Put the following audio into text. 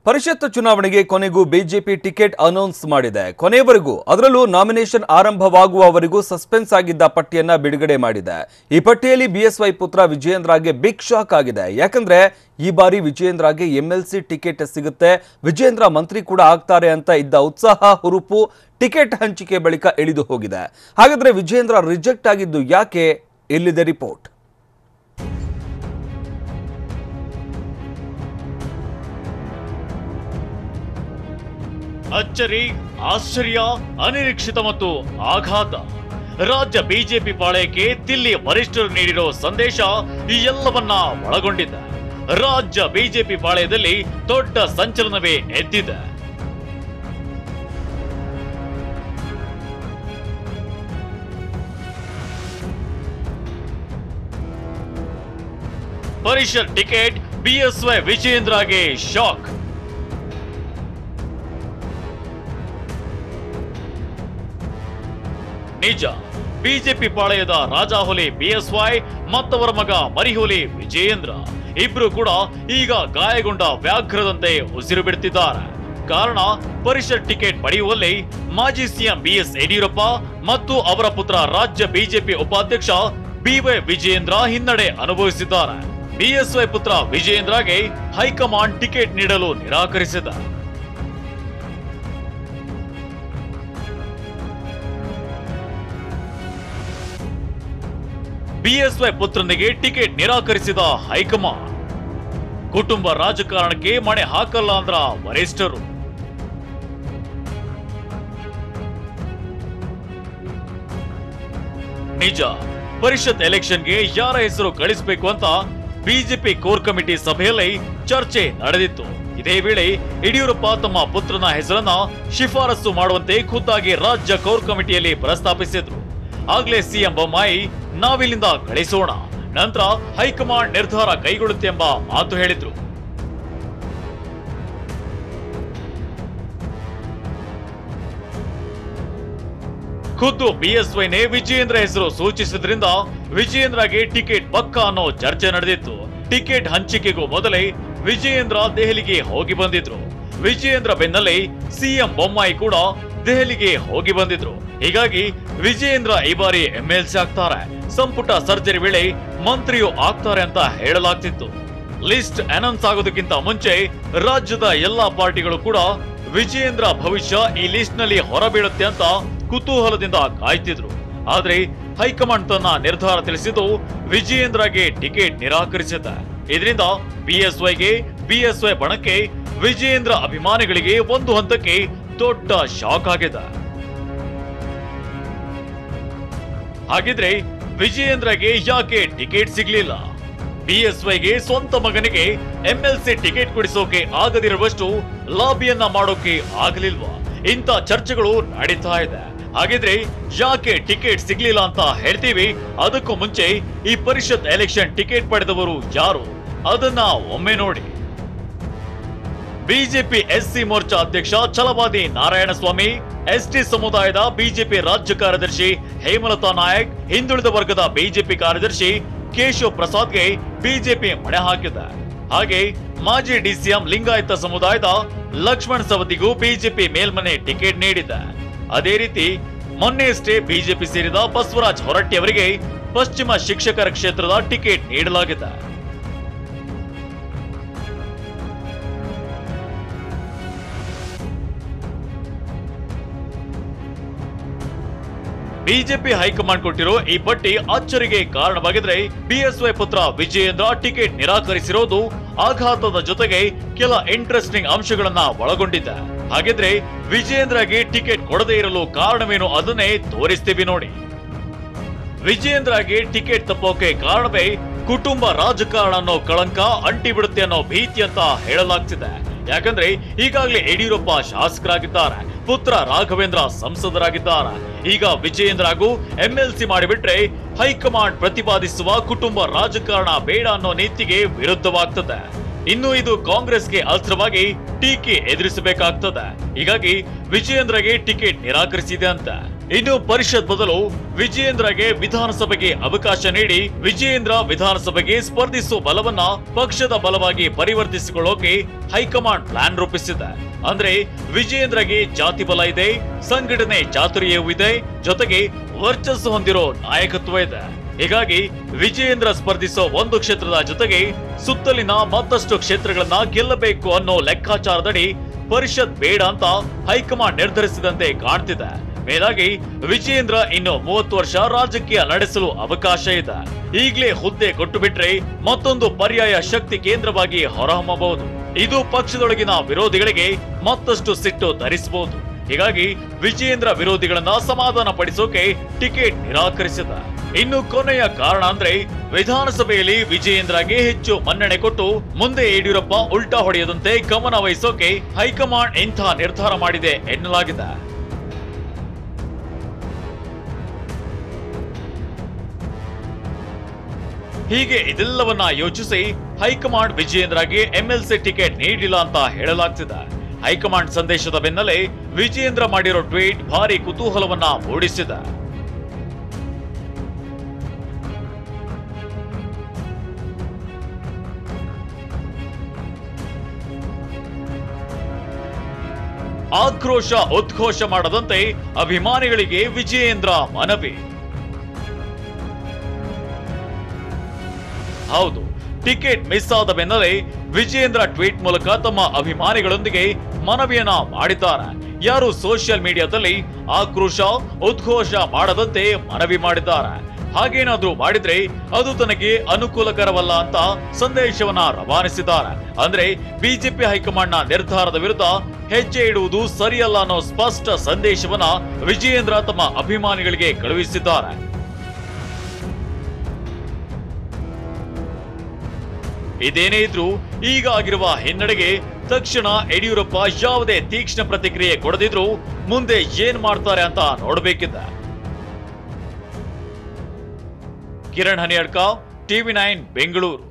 ಪರಿಷತ್ ಚುನಾವಣೆಗೆ ಕೊನೆಗೂ BJP ticket announce ಮಾಡಿದೆ. ಕೊನೆಯವರೆಗೂ ಅದರಲ್ಲೂ ನಾಮಿನೇಷನ್ ಆರಂಭವಾಗುವವರೆಗೂ ಸಸ್ಪೆನ್ಸ್ ಆಗಿದ್ದ ಪಟ್ಟಿಯನ್ನ ಬಿಡುಗಡೆ ಮಾಡಿದೆ. ಈ ಪಟ್ಟಿಯಲ್ಲಿ ಬಿಎಸ್ವೈ ಪುತ್ರ ವಿಜಯೇಂದ್ರಗೆ ಬಿಗ್ ಶಾಕ್ ಆಗಿದೆ. ಯಾಕಂದ್ರೆ ಈ ಬಾರಿ ವಿಜಯೇಂದ್ರಗೆ ಎಂಎಲ್ಸಿ ಟಿಕೆಟ್ ಸಿಗುತ್ತೆ, ವಿಜಯೇಂದ್ರ ಮಂತ್ರಿ ಕೂಡ ಆಗ್ತಾರೆ ಅಂತ ಇದ್ದ ಉತ್ಸಾಹ ಹುರುಪು ಟಿಕೆಟ್ ಹಂಚಿಕೆ ಬಳಿಕ ಇಳಿದು ಹೋಗಿದೆ. ಹಾಗಾದ್ರೆ ವಿಜಯೇಂದ್ರ ರಿಜೆಕ್ಟ್ ಆಗಿದ್ದು ಯಾಕೆ? ಇಲ್ಲಿದೆ ರಿಪೋರ್ಟ್. ಅಚ್ಚರಿ, ಆಶ್ಚರ್ಯ, ಅನಿರೀಕ್ಷಿತ ಮತ್ತು ಆಘಾತ. ರಾಜ್ಯ ಬಿಜೆಪಿ ಪಾಳೆಯಕ್ಕೆ ದಿಲ್ಲಿ ವರಿಷ್ಠರು ನೀಡಿರೋ ಸಂದೇಶ ಈ ಎಲ್ಲವನ್ನ ಒಳಗೊಂಡಿದೆ. ರಾಜ್ಯ ಬಿಜೆಪಿ ಪಾಳೆಯದಲ್ಲಿ ದೊಡ್ಡ ಸಂಚಲನವೇ ಎದ್ದಿದೆ. ಪರಿಷತ್ ಟಿಕೆಟ್ ಬಿಎಸ್ವೈ ವಿಜಯೇಂದ್ರಗೆ ಶಾಕ್. ನಿಜ, ಬಿಜೆಪಿ ಪಾಳೆಯದ ರಾಜಾಹುಲಿ ಬಿಎಸ್ವೈ ಮತ್ತವರ ಮಗ ಮರಿಹುಲಿ ವಿಜಯೇಂದ್ರ ಇಬ್ರು ಕೂಡ ಈಗ ಗಾಯಗೊಂಡ ವ್ಯಾಘ್ರದಂತೆ ಉಸಿರು ಬಿಡುತ್ತಿದ್ದಾರೆ. ಕಾರಣ, ಪರಿಷತ್ ಟಿಕೆಟ್ ಪಡೆಯುವಲ್ಲಿ ಮಾಜಿ ಸಿಎಂ ಬಿಎಸ್ ಯಡಿಯೂರಪ್ಪ ಮತ್ತು ಅವರ ಪುತ್ರ ರಾಜ್ಯ ಬಿಜೆಪಿ ಉಪಾಧ್ಯಕ್ಷ ಬಿವೈ ವಿಜಯೇಂದ್ರ ಹಿನ್ನಡೆ ಅನುಭವಿಸಿದ್ದಾರೆ. ಬಿಎಸ್ವೈ ಪುತ್ರ ವಿಜಯೇಂದ್ರಗೆ ಹೈಕಮಾಂಡ್ ಟಿಕೆಟ್ ನೀಡಲು ನಿರಾಕರಿಸಿದೆ. ಬಿಎಸ್ವೈ ಪುತ್ರನಿಗೆ ಟಿಕೆಟ್ ನಿರಾಕರಿಸಿದ ಹೈಕಮಾಂಡ್. ಕುಟುಂಬ ರಾಜಕಾರಣಕ್ಕೆ ಮಣೆ ಹಾಕಲ್ಲ ಅಂದ್ರ ವರಿಷ್ಠರು. ನಿಜ, ಪರಿಷತ್ ಎಲೆಕ್ಷನ್ಗೆ ಯಾರ ಹೆಸರು ಕಳಿಸಬೇಕು ಅಂತ ಬಿಜೆಪಿ ಕೋರ್ ಕಮಿಟಿ ಸಭೆಯಲ್ಲಿ ಚರ್ಚೆ ನಡೆದಿತ್ತು. ಇದೇ ವೇಳೆ ಯಡಿಯೂರಪ್ಪ ತಮ್ಮ ಪುತ್ರನ ಹೆಸರನ್ನ ಶಿಫಾರಸು ಮಾಡುವಂತೆ ಖುದ್ದಾಗಿ ರಾಜ್ಯ ಕೋರ್ ಕಮಿಟಿಯಲ್ಲಿ ಪ್ರಸ್ತಾಪಿಸಿದ್ರು. ಆಗ್ಲೇ ಸಿಎಂ ಬೊಮ್ಮಾಯಿ ನಾವಿಲ್ಲಿಂದ ಕಳಿಸೋಣ, ನಂತರ ಹೈಕಮಾಂಡ್ ನಿರ್ಧಾರ ಕೈಗೊಳ್ಳುತ್ತೆ ಎಂಬ ಮಾತು ಹೇಳಿದ್ರು. ಖುದ್ದು ಬಿಎಸ್ವೈನೇ ವಿಜಯೇಂದ್ರ ಹೆಸರು ಸೂಚಿಸಿದ್ರಿಂದ ವಿಜಯೇಂದ್ರಗೆ ಟಿಕೆಟ್ ಪಕ್ಕ ಅನ್ನೋ ಚರ್ಚೆ ನಡೆದಿತ್ತು. ಟಿಕೆಟ್ ಹಂಚಿಕೆಗೂ ಮೊದಲೇ ವಿಜಯೇಂದ್ರ ದೆಹಲಿಗೆ ಹೋಗಿ ಬಂದಿದ್ರು. ವಿಜಯೇಂದ್ರ ಬೆನ್ನಲ್ಲೇ ಸಿಎಂ ಬೊಮ್ಮಾಯಿ ಕೂಡ ದೆಹಲಿಗೆ ಹೋಗಿ ಬಂದಿದ್ರು. ಹೀಗಾಗಿ ವಿಜಯೇಂದ್ರ ಈ ಬಾರಿ ಎಂಎಲ್ಸಿ ಆಗ್ತಾರೆ, ಸಂಪುಟ ಸರ್ಜರಿ ವೇಳೆ ಮಂತ್ರಿಯೂ ಆಗ್ತಾರೆ ಅಂತ ಹೇಳಲಾಗ್ತಿತ್ತು. ಲಿಸ್ಟ್ ಅನೌನ್ಸ್ ಆಗೋದಕ್ಕಿಂತ ಮುಂಚೆ ರಾಜ್ಯದ ಎಲ್ಲಾ ಪಾರ್ಟಿಗಳು ಕೂಡ ವಿಜಯೇಂದ್ರ ಭವಿಷ್ಯ ಈ ಲಿಸ್ಟ್ ನಲ್ಲಿ ಹೊರಬೀಳುತ್ತೆ ಅಂತ ಕುತೂಹಲದಿಂದ ಕಾಯ್ತಿದ್ರು. ಆದ್ರೆ ಹೈಕಮಾಂಡ್ ತನ್ನ ನಿರ್ಧಾರ ತಿಳಿಸಿದ್ದು ವಿಜಯೇಂದ್ರಗೆ ಟಿಕೆಟ್ ನಿರಾಕರಿಸಿದೆ. ಇದರಿಂದ ಬಿಎಸ್ವೈ ಬಣಕ್ಕೆ, ವಿಜಯೇಂದ್ರ ಅಭಿಮಾನಿಗಳಿಗೆ ಒಂದು ಹಂತಕ್ಕೆ ದೊಡ್ಡ ಶಾಕ್ ಆಗಿದೆ. ಹಾಗಿದ್ರೆ ವಿಜಯೇಂದ್ರಗೆ ಯಾಕೆ ಟಿಕೆಟ್ ಸಿಗ್ಲಿಲ್ಲ? ಬಿಎಸ್ವೈಗೆ ಸ್ವಂತ ಮಗನಿಗೆ ಎಂಎಲ್ಸಿ ಟಿಕೆಟ್ ಕೊಡಿಸೋಕೆ ಆಗದಿರುವಷ್ಟು ಲಾಬಿಯನ್ನ ಮಾಡೋಕೆ ಆಗಲಿಲ್ವಾ? ಇಂಥ ಚರ್ಚೆಗಳು ನಡೀತಾ ಇದೆ. ಹಾಗಿದ್ರೆ ಯಾಕೆ ಟಿಕೆಟ್ ಸಿಗ್ಲಿಲ್ಲ ಅಂತ ಹೇಳ್ತೀವಿ. ಅದಕ್ಕೂ ಮುಂಚೆ ಈ ಪರಿಷತ್ ಎಲೆಕ್ಷನ್ ಟಿಕೆಟ್ ಪಡೆದವರು ಯಾರು ಅದನ್ನ ಒಮ್ಮೆ ನೋಡಿ. ಬಿಜೆಪಿ ಎಸ್ಸಿ ಮೋರ್ಚಾ ಅಧ್ಯಕ್ಷ ಛಲವಾದಿ ನಾರಾಯಣಸ್ವಾಮಿ, ಎಸ್ಟಿ ಸಮುದಾಯದ ಬಿಜೆಪಿ ರಾಜ್ಯ ಕಾರ್ಯದರ್ಶಿ ಹೇಮಲತಾ ನಾಯಕ್, ಹಿಂದುಳಿದ ವರ್ಗದ ಬಿಜೆಪಿ ಕಾರ್ಯದರ್ಶಿ ಕೇಶವ್ ಪ್ರಸಾದ್ಗೆ ಬಿಜೆಪಿ ಮಣೆ ಹಾಕಿದೆ. ಹಾಗೆ ಮಾಜಿ ಡಿಸಿಎಂ ಲಿಂಗಾಯತ ಸಮುದಾಯದ ಲಕ್ಷ್ಮಣ್ ಸವದಿಗೂ ಬಿಜೆಪಿ ಮೇಲ್ಮನೆ ಟಿಕೆಟ್ ನೀಡಿದೆ. ಅದೇ ರೀತಿ ಮೊನ್ನೆಯಷ್ಟೇ ಬಿಜೆಪಿ ಸೇರಿದ ಬಸವರಾಜ್ ಹೊರಟ್ಟಿ ಅವರಿಗೆ ಪಶ್ಚಿಮ ಶಿಕ್ಷಕರ ಕ್ಷೇತ್ರದ ಟಿಕೆಟ್ ನೀಡಲಾಗಿದೆ. ಬಿಜೆಪಿ ಹೈಕಮಾಂಡ್ ಕೊಟ್ಟಿರೋ ಈ ಪಟ್ಟಿ ಅಚ್ಚರಿಗೆ ಕಾರಣವಾಗಿದ್ರೆ ಬಿಎಸ್ವೈ ಪುತ್ರ ವಿಜಯೇಂದ್ರ ಟಿಕೆಟ್ ನಿರಾಕರಿಸಿರೋದು ಆಘಾತದ ಜೊತೆಗೆ ಕೆಲ ಇಂಟ್ರೆಸ್ಟಿಂಗ್ ಅಂಶಗಳನ್ನ ಒಳಗೊಂಡಿದೆ. ಹಾಗಿದ್ರೆ ವಿಜಯೇಂದ್ರಗೆ ಟಿಕೆಟ್ ಕೊಡದೇ ಇರಲು ಕಾರಣವೇನು ಅದನ್ನೇ ತೋರಿಸ್ತೀವಿ ನೋಡಿ. ವಿಜಯೇಂದ್ರಗೆ ಟಿಕೆಟ್ ತಪ್ಪೋಕೆ ಕಾರಣವೇ ಕುಟುಂಬ ರಾಜಕಾರಣ ಅನ್ನೋ ಕಳಂಕ ಅಂಟಿಬಿಡುತ್ತೆ ಅನ್ನೋ ಭೀತಿ ಅಂತ ಹೇಳಲಾಗ್ತಿದೆ. ಯಾಕಂದ್ರೆ ಈಗಾಗಲೇ ಯಡಿಯೂರಪ್ಪ ಶಾಸಕರಾಗಿದ್ದಾರೆ, ಪುತ್ರ ರಾಘವೇಂದ್ರ ಸಂಸದರಾಗಿದ್ದಾರೆ. ಈಗ ವಿಜಯೇಂದ್ರ ಹಾಗೂ ಎಂಎಲ್ಸಿ ಮಾಡಿಬಿಟ್ರೆ ಹೈಕಮಾಂಡ್ ಪ್ರತಿಪಾದಿಸುವ ಕುಟುಂಬ ರಾಜಕಾರಣ ಬೇಡ ಅನ್ನೋ ನೀತಿಗೆ ವಿರುದ್ಧವಾಗ್ತದೆ. ಇನ್ನು ಇದು ಕಾಂಗ್ರೆಸ್ಗೆ ಅಸ್ತ್ರವಾಗಿ ಟೀಕೆ ಎದುರಿಸಬೇಕಾಗ್ತದೆ. ಹೀಗಾಗಿ ವಿಜಯೇಂದ್ರಗೆ ಟಿಕೆಟ್ ನಿರಾಕರಿಸಿದೆ ಅಂತ ಇನ್ನು ಪರಿಷತ್ ಬದಲು ವಿಜಯೇಂದ್ರಗೆ ವಿಧಾನಸಭೆಗೆ ಅವಕಾಶ ನೀಡಿ ವಿಜಯೇಂದ್ರ ವಿಧಾನಸಭೆಗೆ ಸ್ಪರ್ಧಿಸುವ ಬಲವನ್ನ ಪಕ್ಷದ ಬಲವಾಗಿ ಪರಿವರ್ತಿಸಿಕೊಳ್ಳೋಕೆ ಹೈಕಮಾಂಡ್ ಪ್ಲಾನ್ ರೂಪಿಸಿದೆ. ಅಂದ್ರೆ ವಿಜಯೇಂದ್ರಗೆ ಜಾತಿ ಬಲ ಇದೆ, ಸಂಘಟನೆ ಚಾತುರ್ಯವೂ ಇದೆ, ಜೊತೆಗೆ ವರ್ಚಸ್ಸು ಹೊಂದಿರೋ ನಾಯಕತ್ವ ಇದೆ. ಹೀಗಾಗಿ ವಿಜಯೇಂದ್ರ ಸ್ಪರ್ಧಿಸೋ ಒಂದು ಕ್ಷೇತ್ರದ ಜೊತೆಗೆ ಸುತ್ತಲಿನ ಮತ್ತಷ್ಟು ಕ್ಷೇತ್ರಗಳನ್ನ ಗೆಲ್ಲಬೇಕು ಅನ್ನೋ ಲೆಕ್ಕಾಚಾರದಡಿ ಪರಿಷತ್ ಬೇಡ ಅಂತ ಹೈಕಮಾಂಡ್ ನಿರ್ಧರಿಸಿದಂತೆ ಕಾಣ್ತಿದೆ. ಮೇಲಾಗಿ ವಿಜಯೇಂದ್ರ ಇನ್ನು 30 ವರ್ಷ ರಾಜಕೀಯ ನಡೆಸಲು ಅವಕಾಶ ಇದೆ. ಈಗಲೇ ಹುದ್ದೆ ಕೊಟ್ಟು ಬಿಟ್ರೆ ಮತ್ತೊಂದು ಪರ್ಯಾಯ ಶಕ್ತಿ ಕೇಂದ್ರವಾಗಿ ಹೊರಹೊಮ್ಮಬಹುದು. ಇದು ಪಕ್ಷದೊಳಗಿನ ವಿರೋಧಿಗಳಿಗೆ ಮತ್ತಷ್ಟು ಸಿಟ್ಟು ತರಿಸಬಹುದು. ಹೀಗಾಗಿ ವಿಜಯೇಂದ್ರ ವಿರೋಧಿಗಳನ್ನ ಸಮಾಧಾನ ಪಡಿಸೋಕೆ ಟಿಕೆಟ್ ನಿರಾಕರಿಸಿದ. ಇನ್ನು ಕೊನೆಯ ಕಾರಣ ಅಂದ್ರೆ ವಿಧಾನಸಭೆಯಲ್ಲಿ ವಿಜಯೇಂದ್ರಗೆ ಹೆಚ್ಚು ಮನ್ನಣೆ ಕೊಟ್ಟು ಮುಂದೆ ಯಡಿಯೂರಪ್ಪ ಉಲ್ಟಾ ಹೊಡೆಯದಂತೆ ಗಮನ ವಹಿಸೋಕೆ ಹೈಕಮಾಂಡ್ ಇಂಥ ನಿರ್ಧಾರ ಮಾಡಿದೆ ಎನ್ನಲಾಗಿದೆ. ಹೀಗೆ ಇದೆಲ್ಲವನ್ನ ಯೋಚಿಸಿ ಹೈಕಮಾಂಡ್ ವಿಜಯೇಂದ್ರಗೆ ಎಂಎಲ್ಸಿ ಟಿಕೆಟ್ ನೀಡಿಲ್ಲ ಅಂತ ಹೇಳಲಾಗ್ತಿದೆ. ಹೈಕಮಾಂಡ್ ಸಂದೇಶದ ಬೆನ್ನಲ್ಲೇ ವಿಜಯೇಂದ್ರ ಮಾಡಿರೋ ಟ್ವೀಟ್ ಭಾರಿ ಕುತೂಹಲವನ್ನ ಮೂಡಿಸಿದೆ. ಆಕ್ರೋಶ ಉದ್ಘೋಷ ಮಾಡದಂತೆ ಅಭಿಮಾನಿಗಳಿಗೆ ವಿಜಯೇಂದ್ರ ಮನವಿ. ಹೌದು, ಟಿಕೆಟ್ ಮಿಸ್ ಆದ ಬೆನ್ನಲ್ಲೇ ವಿಜಯೇಂದ್ರ ಟ್ವೀಟ್ ಮೂಲಕ ತಮ್ಮ ಅಭಿಮಾನಿಗಳೊಂದಿಗೆ ಮನವಿಯನ್ನ ಮಾಡಿದ್ದಾರೆ. ಯಾರು ಸೋಷಿಯಲ್ ಮೀಡಿಯಾದಲ್ಲಿ ಆಕ್ರೋಶ ಉದ್ಘೋಷ ಮಾಡದಂತೆ ಮನವಿ ಮಾಡಿದ್ದಾರೆ. ಹಾಗೇನಾದ್ರೂ ಮಾಡಿದ್ರೆ ಅದು ತನಗೆ ಅನುಕೂಲಕರವಲ್ಲ ಅಂತ ಸಂದೇಶವನ್ನ ರವಾನಿಸಿದ್ದಾರೆ. ಅಂದ್ರೆ ಬಿಜೆಪಿ ಹೈಕಮಾಂಡ್ನ ನಿರ್ಧಾರದ ವಿರುದ್ಧ ಹೆಜ್ಜೆ ಇಡುವುದು ಸರಿಯಲ್ಲ ಅನ್ನೋ ಸ್ಪಷ್ಟ ಸಂದೇಶವನ್ನ ವಿಜಯೇಂದ್ರ ತಮ್ಮ ಅಭಿಮಾನಿಗಳಿಗೆ ಕಳುಹಿಸಿದ್ದಾರೆ. ಇದೇನೇ ಇದ್ರೂ ಈಗ ಆಗಿರುವ ಹಿನ್ನಡೆಗೆ ತಕ್ಷಣ ಯಡಿಯೂರಪ್ಪ ಯಾವುದೇ ತೀಕ್ಷ್ಣ ಪ್ರತಿಕ್ರಿಯೆ ಕೊಡದಿದ್ರು ಮುಂದೆ ಏನ್ ಮಾಡ್ತಾರೆ ಅಂತ ನೋಡಬೇಕಿದೆ. ಕಿರಣ್ ಹನಿಯಡ್ಕ, ಟಿವಿ9 ಬೆಂಗಳೂರು.